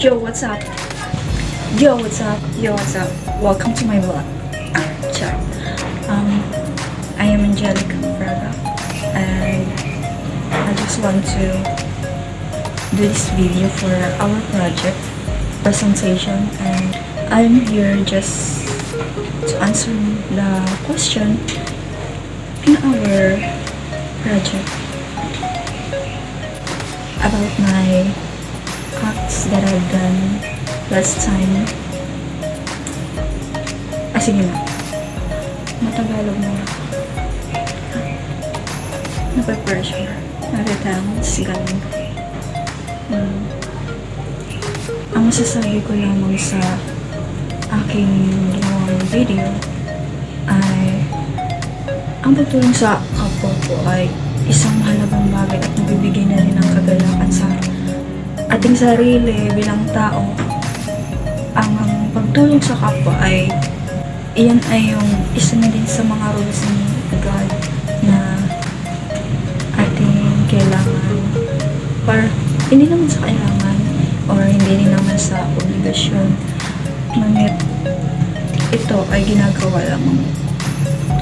Yo, what's up? Yo, what's up? Yo, what's up? Welcome to my vlog. Ciao. I am Angelica Fraga, and I just want to do this video for our project presentation, and I'm here just to answer the question in our project about my acts that I've done last time. Sige na. Matagalog na. Napapressure. Natatangos. Ganun. Ang masasabi ko lamang sa aking ginawang video ay ang pagtulong sa kapwa ko ay isang mahalagang bagay at nagbibigay na rin ng kagalakan sa ating sarili bilang tao. Ang pagtulong sa kapwa ay iyan ay yung isa na din sa mga rules ni God na ating kailangan, or hindi naman sa kailangan or hindi rin naman sa obligasyon, ngunit ito ay ginagawa lamang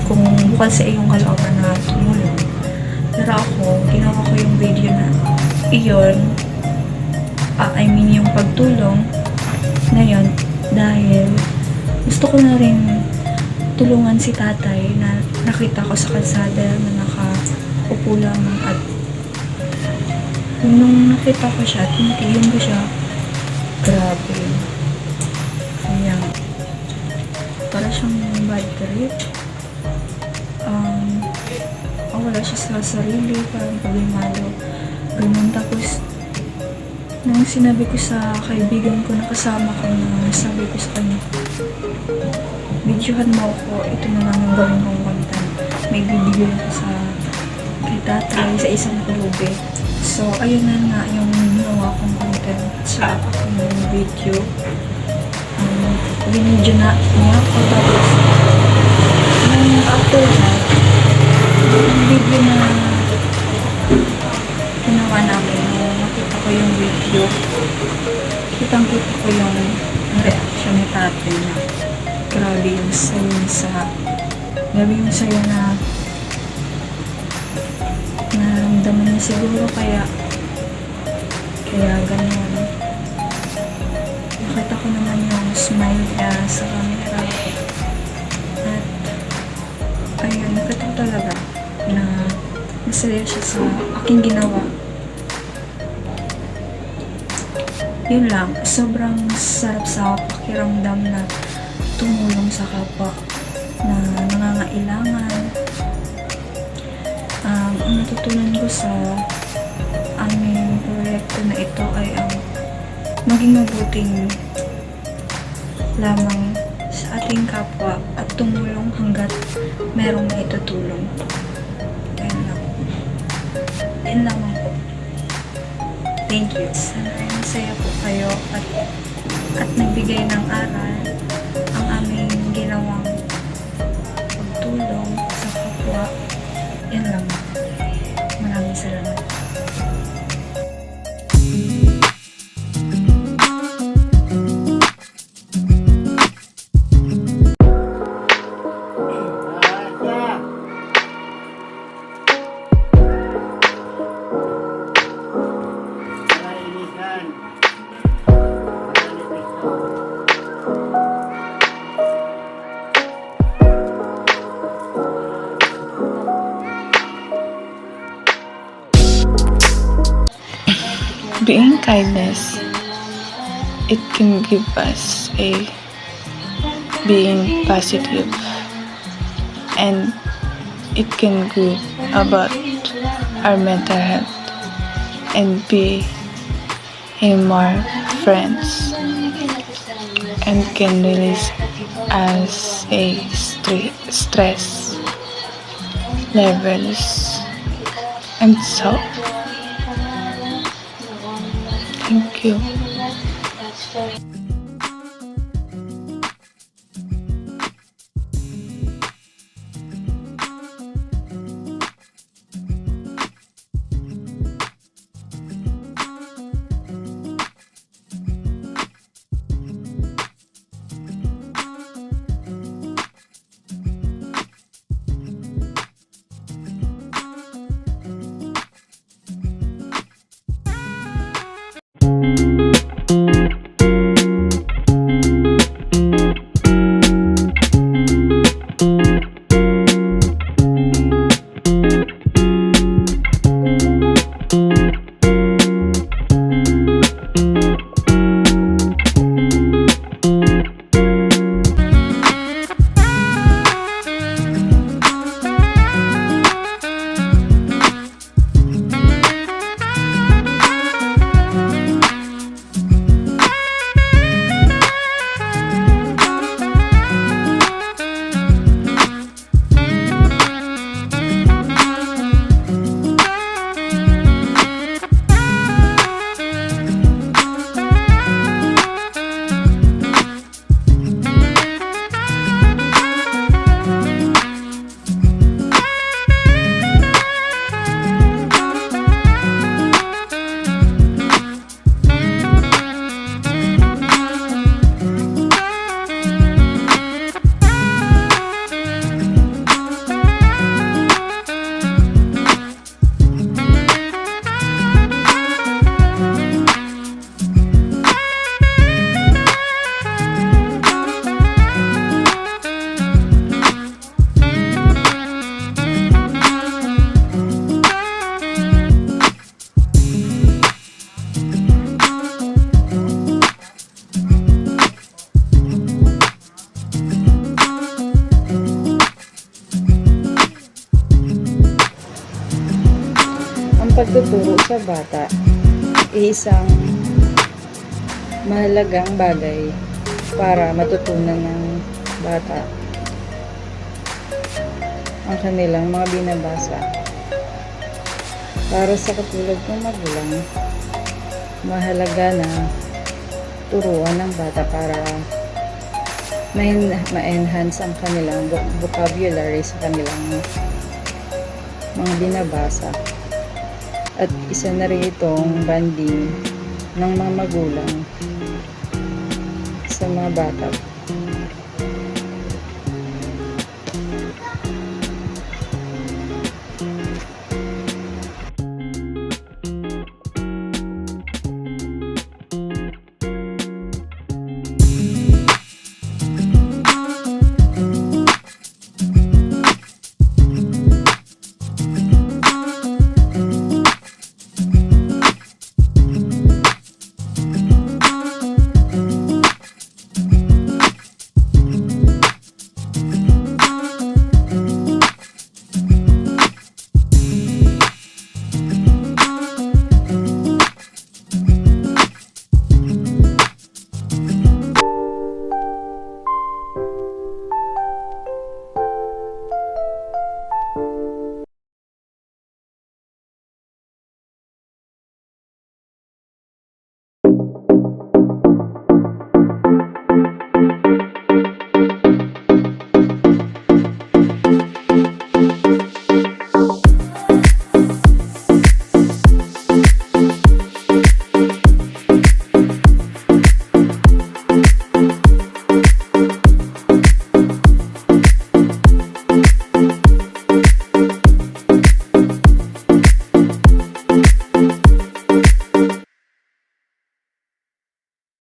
kung bukal sa iyong kalooban na tumulong. Pero ako, ginawa ko yung video na iyon, yung pagtulong na yun, dahil gusto ko na rin tulungan si tatay na nakita ko sa kalsada na nakaupo lamang, at nung nakita ko siya, tinitigyan ko siya, grabe. Kaya, para siyang bad trip. Wala siya sa sarili, parang problemado. Ganun. Tapos, nung sinabi ko sa kaibigan ko na kasama ko, na sabi ko sa kanya, videohan mo ako, ito na lang yung gawin kong content. May video ko sa kay tatay sa isang kulube. So, ayun na nga yung ginawa kong content sa aking video. Binidyo na niya ako, tapos nung after that, yung video na ginawa namin, nakita ko yung video, kitang-kita ko yung reaction ni tatay na grabe yung sayo na naramdaman niya siguro, kaya ganun. Nakita ko naman yung smile niya sa camera, at ayun, nakita ko talaga na masaya siya sa aking ginawa. Yun lang, sobrang sarap sa pakiramdam na tumulong sa kapwa na nangangailangan. Ang natutunan ko sa aming proyekto na ito ay ang maging mabuting lamang sa ating kapwa at tumulong hanggat merong maitutulong. Yan lang po. Thank you. Sana ay masaya po kayo at nagbigay ng aral ang aming ginawang pagtulong sa kapwa. Yan lang. Maraming salamat. Being kindness, it can give us a being positive, and it can good about our mental health and be a more friends, and can release as a stress levels, and so thank you. pagtuturo sa bata ay isang mahalagang bagay para matutunan ng bata ang kanilang mga binabasa. Para sa katulad ng magulang, mahalaga na turuan ng bata para ma-enhance ang kanilang vocabulary sa kanilang mga binabasa. At isa na rin itong banding ng mga magulang sa mga bata